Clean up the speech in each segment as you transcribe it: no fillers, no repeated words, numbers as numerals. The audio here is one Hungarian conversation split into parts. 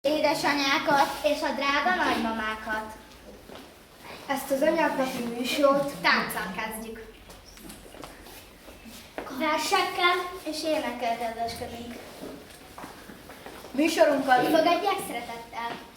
Édesanyákat és a drága nagymamákat. Ezt az anyáknapi műsort Tánccal kezdjük. Versekkel és énekkel kedveskedünk. Műsorunkat fogadják szeretettel.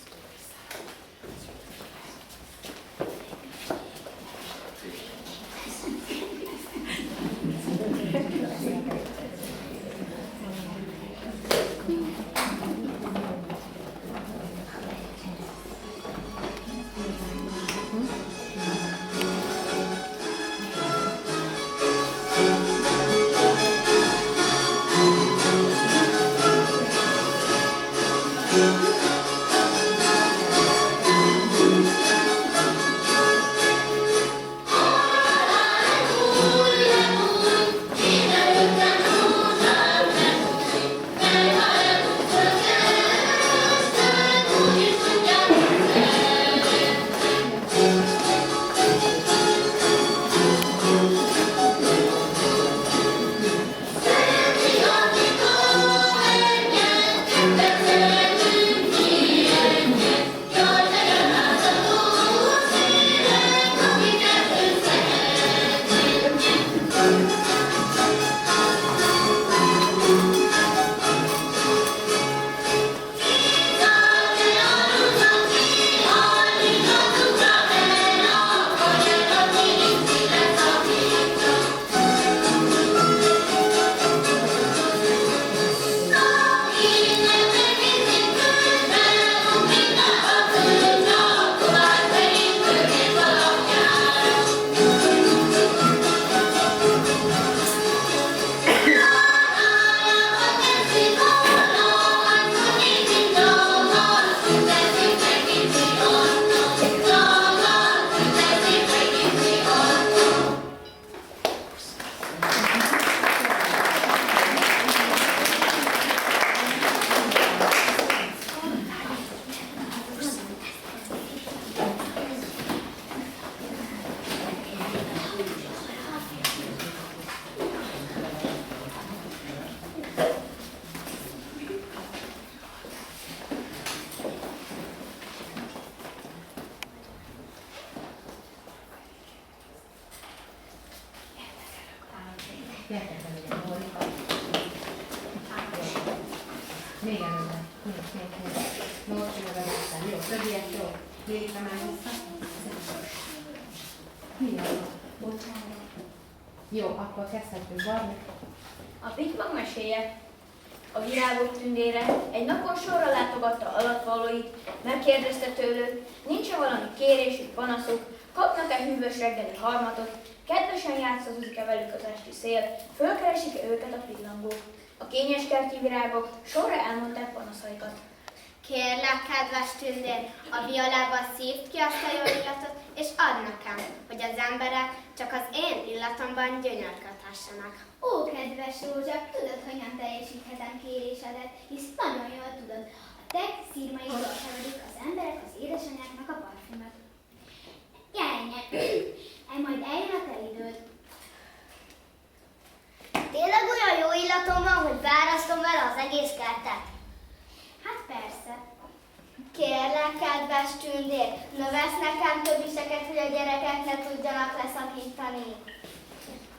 Még előre. Még. Jó, többiek, jó. Létre már vissza. Mi az? Bocsánat. Jó, akkor kezdhetünk valami. A Pitymag meséje. A virágok tündére egy napon sorra látogatta alattvalóit, megkérdezte tőlük, nincs-e valami kérésük, panaszuk, kapnak-e hűvös reggeli harmatot, kedvesen játszadozik-e velük az esti szél, fölkeresik-e őket a pillangók. A kényeskerti virágok sorra elmondták panaszaikat. Kérlek, kedves tündér, a violába szívd ki azt a jó illatot, és add nekem, hogy az emberek csak az én illatomban gyönyörködhessenek. Ó, kedves Rózsa, tudod, hogyan teljesíthetem kérésedet, hisz nagyon jól tudod, a te szírmaidról keverik az emberek az édesanyáknak a parfümöt. Járj, majd eljön a te időd. Tényleg olyan jó illatom van, hogy beárasztom vele az egész kertet? Hát persze. Kérlek, kedves tündér, növesz nekem többiseket, hogy a gyerekek ne tudjanak leszakítani.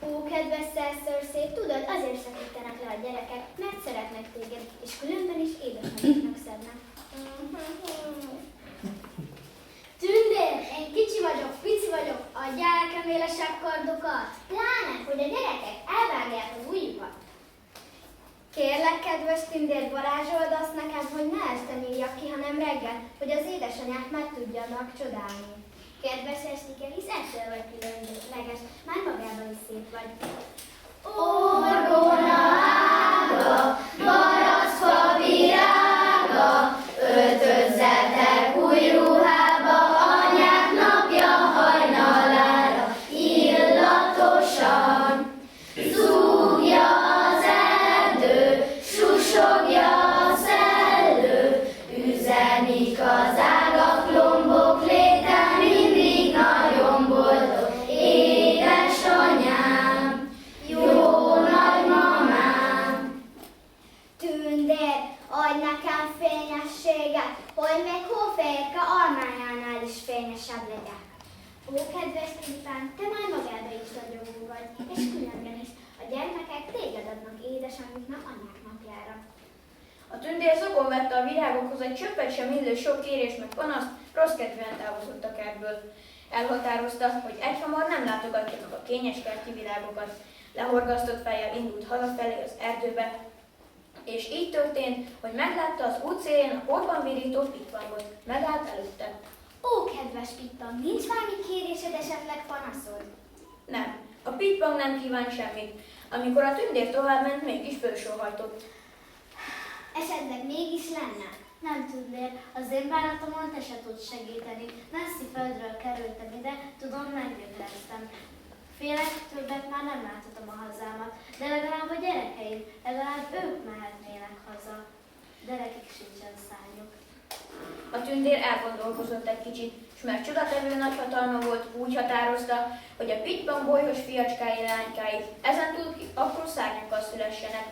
Ó, kedves szerszőrszép, tudod, azért szakítanak le a gyerekek, mert szeretnek téged, és különben is édesanyagnak szednek. Tündér, én kicsi vagyok, pici vagyok, adjál nekem élesebb kardokat. Pláne, hogy a gyerekek elvágják az ujjukat. Kérlek, kedves tündér, varázsold azt nekem, hogy ne este nyíljak ki, hanem reggel, hogy az édesanyák meg tudjanak csodálni. Kedves Estike, hisz ettől vagy különleges, már magában is szép vagy. Orgona ága, parasztfa virága, öltözzel új ruhába, anyák napja hajnalára, illatosan zúgja az erdő, susogja a szellő, üzenik az ágak, lombok léte mindig nagyon boldog, édesanyám, jó nagymamám. hogy még hófehérke almájánál is fényesebb legyen. Ó, kedves Pipán, te már magába is ragyogó vagy, és különben is. A gyermekek téged adnak édesanyjuknak anyák napjára. A tündér zokon vette a virágokhoz egy csöppet sem illő sok kérés meg panaszt, rossz kedvűen távozott a kertből. Elhatározta, hogy egyhamar nem látogatja meg a kényes kerti virágokat. Lehorgasztott fejjel indult hazafelé az erdőbe, és így történt, hogy meglátta az út szélén a porban virító pitvangot. Megállt előtte. Ó, kedves Pippan, nincs valami kérésed, esetleg panaszod? Nem, a pitpang nem kíván semmit. Amikor a tündér továbbment, mégis fölsóhajtott. Esetleg mégis lenne? Nem tudnél, az én bánatomon te se tudsz segíteni. Messzi földről kerültem ide, tudom, meggyökereztem. Félek, többet már nem láthatom a hazámat, de legalább a gyerekeim, legalább ők mehetnének haza. De nekik sincsen szárnyuk. A tündér elgondolkozott egy kicsit, és mert csodatevő nagy hatalma volt, úgy határozta, hogy a pitban bolyhos fiacskái lánykái ezentúl apró szárnyakkal szülessenek.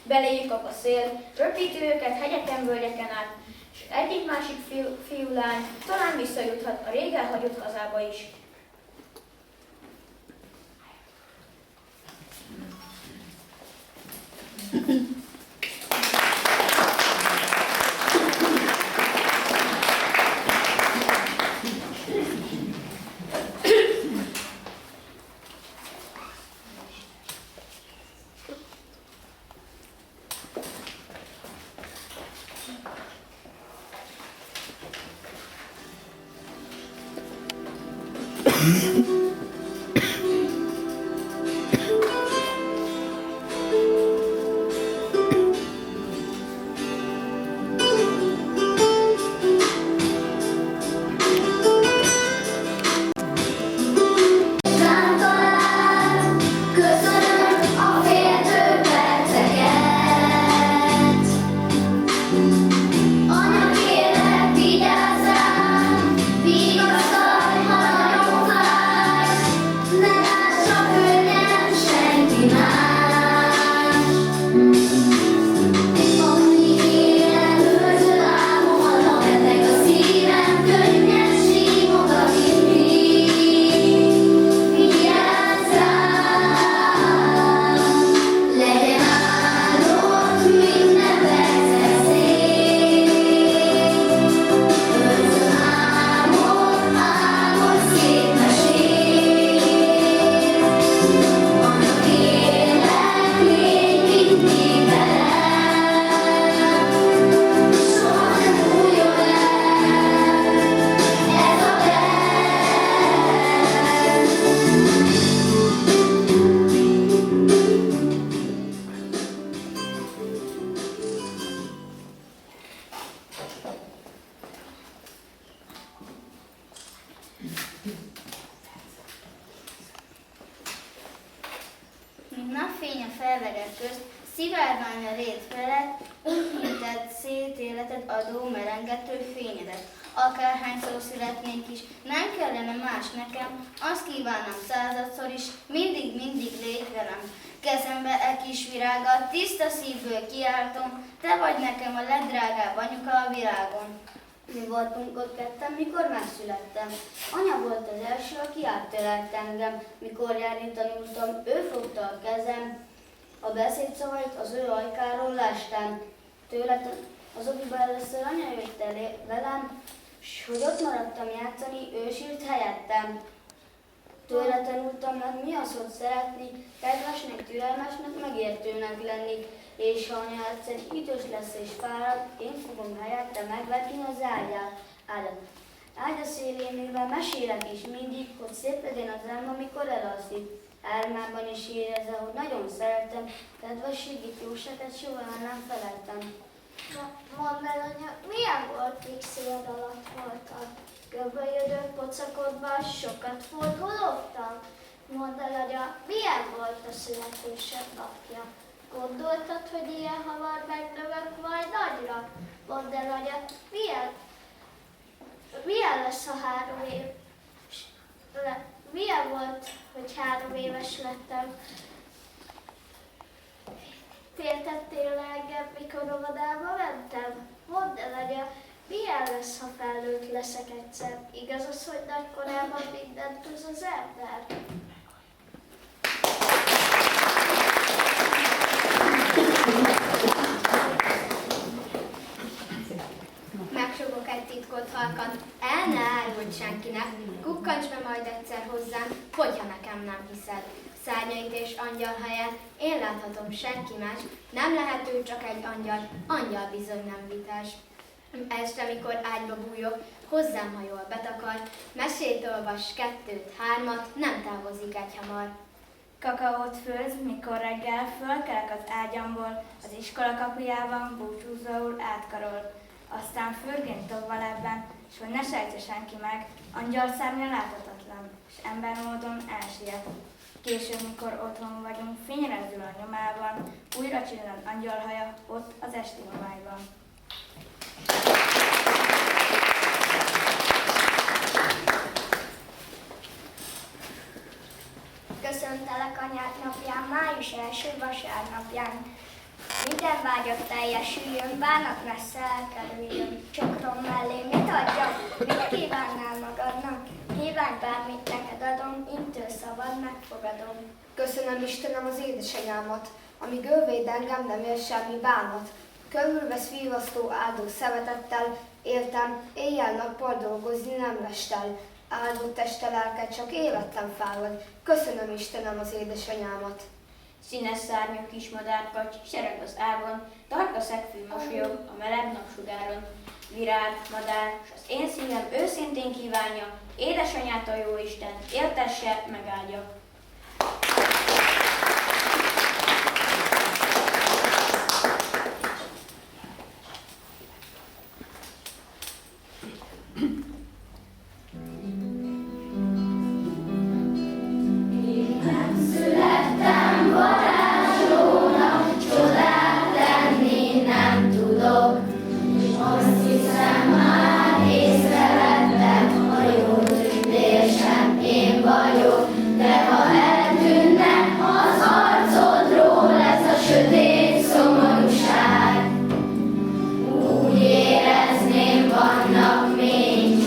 Beléjük kap a szél, röpíti őket hegyeken, völgyeken át, és egyik-másik fiú lány talán visszajuthat a rég elhagyott hazába is. Napfény a fellegek közt, szivárvány a rét felett, útnyitett szétéletet adó merengető fényedet. Akárhányszor születnék is, nem kellene más nekem, azt kívánom századszor is, mindig légy velem. Kezembe e kis virággal, tiszta szívből kiáltom, te vagy nekem a legdrágább anyuka a világon. Mi voltunk ott ketten, mikor megszülettem. Anya volt az első, aki átölelt engem. Mikor járni tanultam, ő fogta a kezem. A beszédszavait az ő ajkáról lestem. Tőle az oviba először anya jött elé velem, s hogy ott maradtam játszani, ő sírt helyettem. Tőle tanultam meg, mi az, hogy szeretni, kedvesnek, türelmesnek, megértőnek lenni. És ha anya egyszer idős lesz és fárad, én fogom helyette megvetni az ágyat. Ágya szélén ülve mesélek is mindig, hogy szép legyen az álom, amikor elalszik. Álmában is érezze, hogy nagyon szeretem, kedvességét, jóságát soha nem felejtem. Mondd el, anya, milyen volt, míg széled alatt voltad? Görbölyödött pocakodva, sokat forgolódtam? Mondd el, anya, milyen volt a születésed napja? Gondoltad, hogy ilyen hamar megnövök majd nagyra? Mondd el, anya, milyen lesz a 3 év? Milyen volt, hogy 3 éves lettem? Féltettél le engem, mikor óvodába mentem? Mondd el, anya, lesz, ha felnőtt leszek egyszer. Igaz az, hogy nagykorában mindent tud az ember? Megsogok egy titkot halkan, el ne árult senkinek, kukkancs be majd egyszer hozzám, hogyha nekem nem hiszed. Szárnyait és angyal helyett én láthatom, senki más, nem lehet ő csak egy angyal, angyal bizony nem vitás. Este, mikor ágyba bújok, hozzám hajol betakar, mesét olvas, 2, 3, nem távozik egyhamar. Kakaót főz, mikor reggel fölkelek az ágyamból, az iskola kapujában búcsúzóul átkarol. Aztán fürgén tobval ebben, s hogy ne sejtse senki meg, angyalszárnya láthatatlan, s embermódon elsiet. Később, mikor otthon vagyunk, fényre zül a nyomában, újra csillan angyalhaja ott az esti homályban. Köszöntelek anyád napján, május első vasárnapján. Minden vágyat teljesüljön, bánat messze elkerüljön. Csokrom mellé mit adjak? Mit kívánnál magadnak? Kívánj bármit neked adom, intő szabad megfogadom. Köszönöm Istenem az édesanyámat, amíg ő véd engem, nem ér semmi bánat. Körülvesz vívasztó áldó szeretettel, éltem, éjjel-nappal dolgozni nem lestel. Áldott teste lelke csak életlen fárad. Köszönöm Istenem az édesanyámat. Színes szárnyú kismadárkacs, sereg az ágon, tarka szegfű mosolyog a meleg napsugáron. Virág, madár, s az én szívem őszintén kívánja, édesanyát a jóisten, éltesse, megáldja. Úgy érezném, vannak még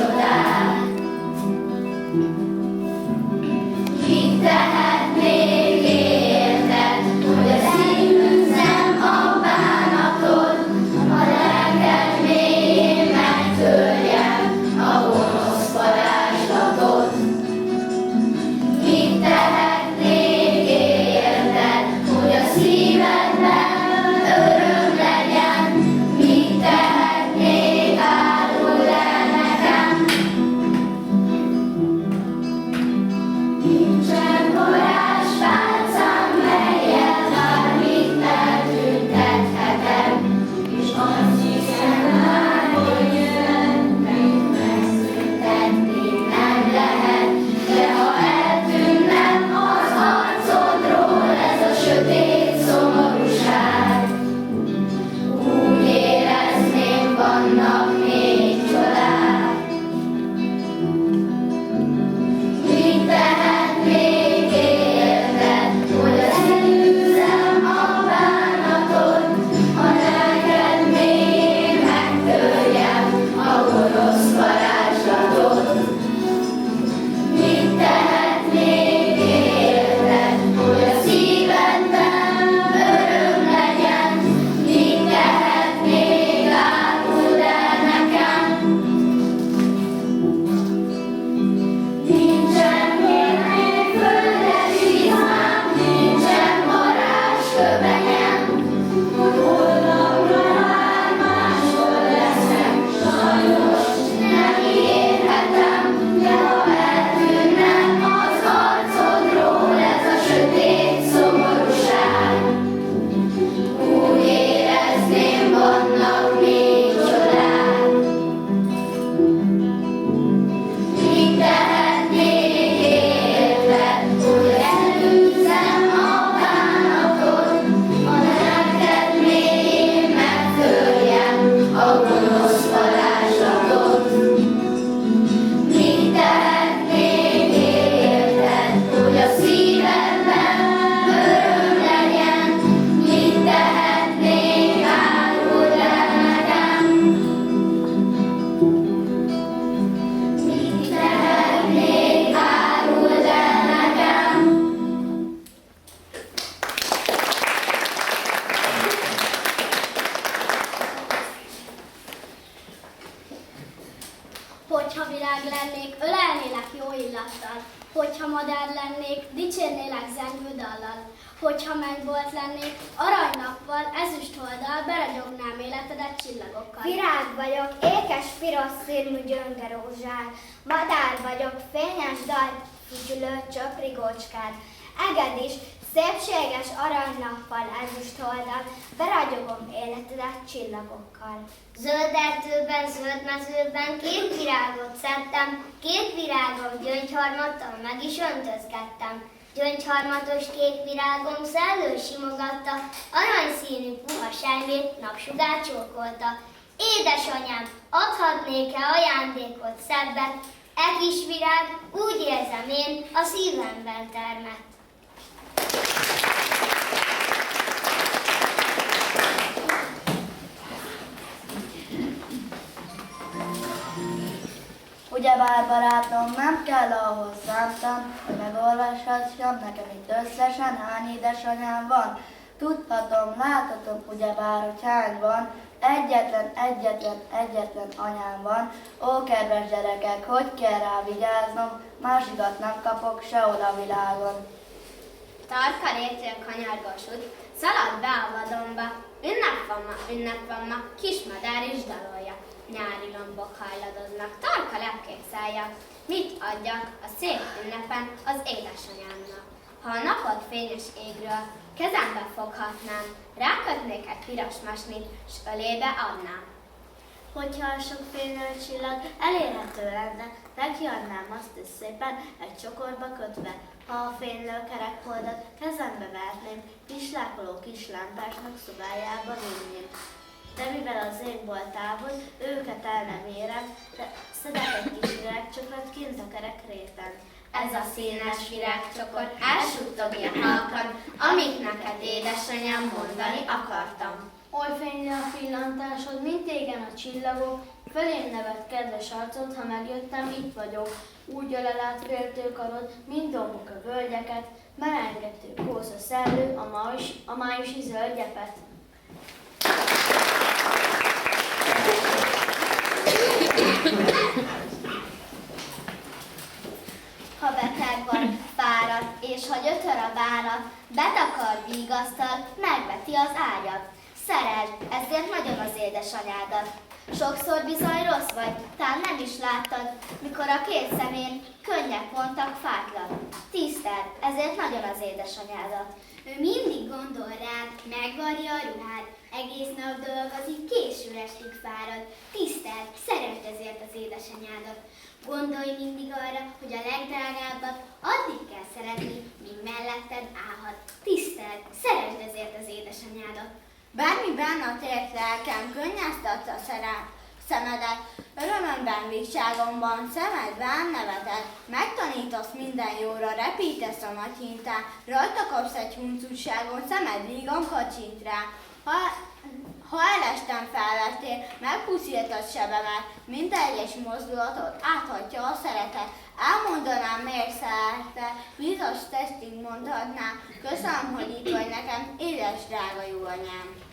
Hogyha virág lennék, ölelnélek jó illattal. Hogyha madár lennék, dicsérnélek zengő dallal. Hogyha mennybolt lennék, aranynappal, ezüstholddal beragyognám életedet csillagokkal. Virág vagyok, ékes, piros színű gyöngerózsár. Madár vagyok, fényes dal, fügyülő csöprigócskád. Eged is, szépséges aranynappal, ezüstholddal, beragyogom életedet csillagokkal. Zöld erdőben, zöld mezőben 2 virágot szedtem, 2 virágom gyöngyharmattal meg is öntözgettem. Gyöngyharmatos 2 virágom szellő simogatta, aranyszínű puha sejmét napsugár csókolta. Édesanyám, adhatnék-e ajándékot szebbet? E kis virág, úgy érzem én, a szívemben termett. Ugyebár barátnom, nem kell ahhoz számtam, hogy megolvashassam nekem itt összesen hány édesanyám van. Tudhatom, láthatom, ugyebár, hogy hány van. Egyetlen anyám van. Ó, kedves gyerekek, hogy kell rá vigyáznom, másikat nem kapok sehol a világon. Tarka rétől kanyargós út, szalad be a vadonba, ünnep van ma, kismadár is dalolja. Nyári lombok hajladoznak, tarka lepkék szállják. Mit adjak a szép ünnepen az édesanyámnak? Ha a napot fényes égről kezembe foghatnám, rákötnék egy piros masnit, s ölébe adnám. Hogyha a sok fénylő csillag elérhető lenne, nekiadnám azt is szépen egy csokorba kötve. Ha a fénylő kerekholdat kezembe vertném, kislákoló kislámpásnak szobájába vinném. De mivel az égból távol, őket el nem érem, de szedek egy kis virágcsokrot kint a kerek réten. Ez a színes virágcsokor elsuttogja halkan, amit neked, édesanyám, mondani akartam. Oly fényli a pillantásod, mint égen a csillagok, felém nevet kedves arcod, ha megjöttem, itt vagyok. Úgy ölel át féltő karod, mint dombok a völgyeket, merengető kósza szellő, a májusi zöldgyepet. Ha beteg vagy, fáradt, és ha gyötör a várat, betakar, vigasztal, megveti az ágyat. Szereld, ezért nagyon az édesanyádat. Sokszor bizony rossz vagy, tán nem is láttad, mikor a 2 szemén könnyek vontak fáklat. Tiszteld, ezért nagyon az édesanyádat. Ő mindig gondol rád, megvarja a ruhád, egész nap dolgozik, késő estig fárad. Tiszteld, szeresd ezért az édesanyádat. Gondolj mindig arra, hogy a legdrágábbat addig kell szeretni, míg melletted állhat. Tiszteld, szeresd ezért az édesanyádat. Bármiben a tért lelkem könnyeztatsz a szemedet, örömömben, vigságomban, szemedben neveted. Megtanítasz minden jóra, repítesz a nagy hintán, rajta kapsz egy huncutságon, szemed vígan kacsint rá. Ha elestem felvettél, megpuszítasz sebemet, minden egyes mozdulatot áthatja a szeretet. Elmondanám, miért szerettel, biztos testig mondhatnám, köszönöm, hogy itt vagy nekem, édes drága jó anyám.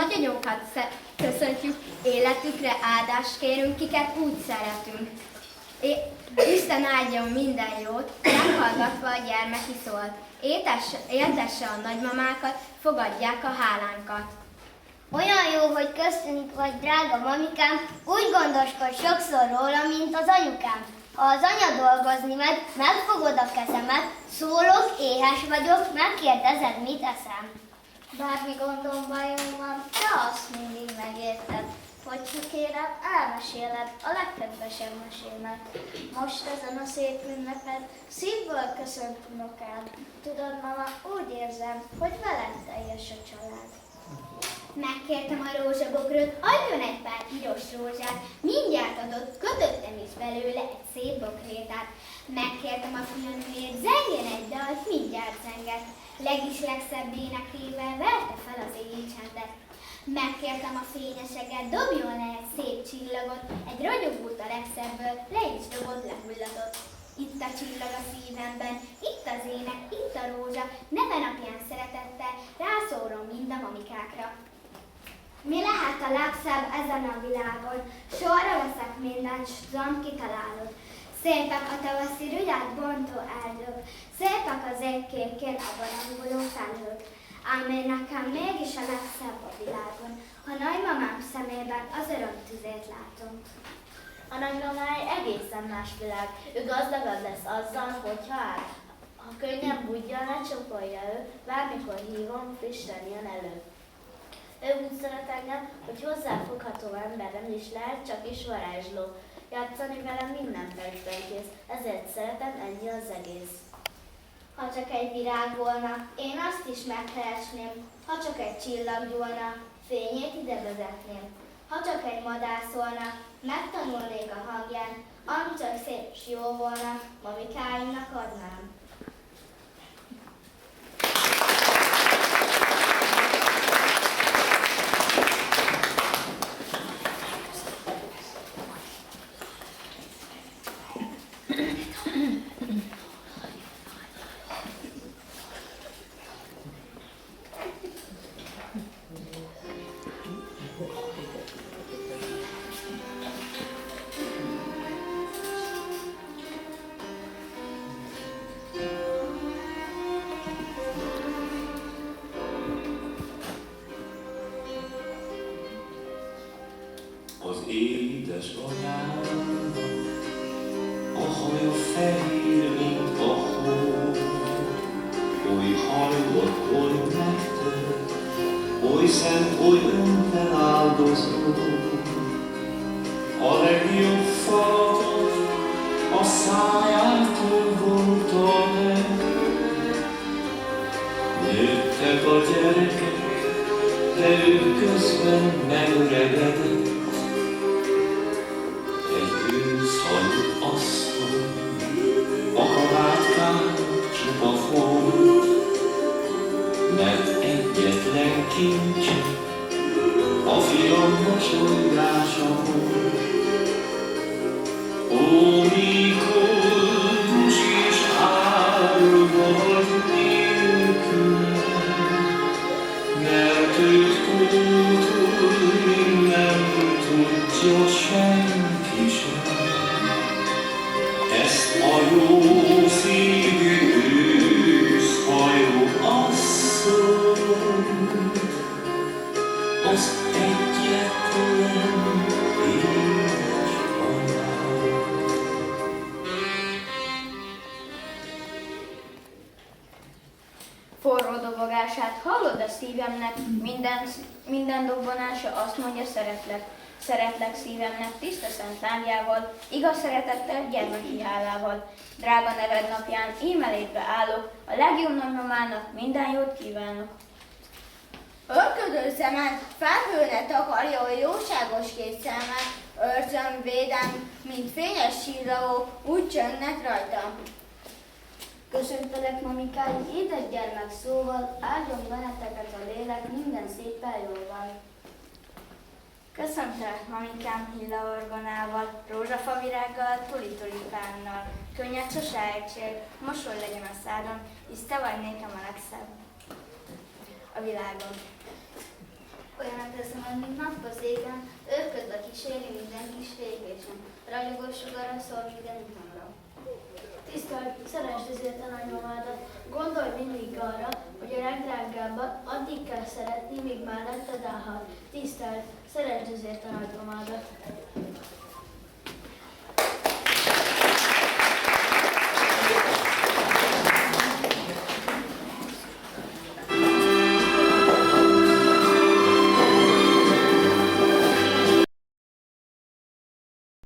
nagyanyókat köszöntjük, életükre áldást kérünk, kiket úgy szeretünk. Isten áldjon minden jót, meghallgatva a gyermeki szót. Éltesse a nagymamákat, fogadják a hálánkat. Olyan jó, hogy köztünk vagy, drága mamikám, úgy gondoskodj sokszor róla, mint az anyukám. Ha az anya dolgozni megy, megfogod a kezemet, szólok, éhes vagyok, megkérdezed, mit eszem. Bármi gondom, bajom van, te azt mindig megérted. Hogyha kérem, elmeséled a legkedvesebb mesémet. Most ezen a szép ünnepet szívből köszönt unokád. Tudod, mama, úgy érzem, hogy veled teljes a család. Megkértem a rózsabokrot, adjon egy pár piros rózsát, mindjárt adott, kötöttem is belőle egy szép bokrétát. Megkértem a fianőjét, zengjen egy dalt, mindjárt zengett, legszebb énekével verte fel az éjcsendet. Megkértem a fényeseket, dobjon le egy szép csillagot, egy ragyogót a legszebből, le is dobott, lehullatott. Itt a csillag a szívemben, itt az ének, itt a rózsa, neve napján szeretettel, rászórom mind a mamikákra. Mi lehet a legszebb ezen a világon? Sorra veszek mindent, s tudom, kitalálod. Szépek a tavaszi rügyát bontó erdők, szépek az égkékén a barangoló felhők. Ám én nekem mégis a legszebb a világon, ha nagymamám szemében az örömtüzét látom. A nagymamáj egészen más világ. Ő gazdagabb lesz azzal, hogyha áll. Ha könnyen budjan, lecsapolja ő, bármikor hívom, frissen jön elő. Ő úgy szeret engem, hogy hozzáfogható emberem is lehet, csak is varázsló. Játszani velem minden percben kész, ezért szeretem, ennyi az egész. Ha csak egy virág volna, én azt is megkeresném, ha csak egy csillag gyúlna, fényét ide vezetném. Ha csak egy madár szólna, megtanulnék a hangján, ami csak szép s jó volna, mamikáimnak adnám. Az édesanyám, a haja fehér, mint a hó, oly hallott, oly megtört, oly szent, oly önfeláldozó. A legjobb falatot a szájától vonta meg. Nőttek a gyerekek, de ő közben megöregedett. Őszhajú asszony, a kabátkán csupa folt, mert egyetlen kincse a fiam mosolygása volt. Ó, mikor is árvad nélkül, mert őt pótolni nem tudja senki sem. Ezt a jó szívű őszhajú asszonyt, az egyetlen édesanyám. Forró dobogását hallod a szívemnek, minden dobbanása azt mondja, szeretlek. Szeretlek szívemnek tiszta szent lábjával, igaz szeretettel, gyermeki hálával. Drága neved napján émelétbe állok, a legjobb nagymamának minden jót kívánok. Örködő szemen felhő ne takarja a jóságos két szemet, őrzöm, védem, mint fényes csillagok, úgy csönnek rajtam. Köszöntelek, mamikáim, édes gyermek szóval, áldjon benneteket a lélek minden szépen jóval. Köszöntelek, mamikám, hillaorgonával, rózsafavirággal, tulipánnal. Könnyed sose ejtsél, mosoly legyen a szádon, hisz te vagy nékem a legszebb a világon. Olyan teszem, mint napos égen, őrködve kíséri minden kis fékésem. Ragyogós sugara szól minden itamra. Tisztelt, szeresd ezért a nagymamádat, gondolj mindig arra, hogy a legdrágábbat addig kell szeretni, míg mellette állhat. Tisztelt, szeresd ezért a nagymamádat.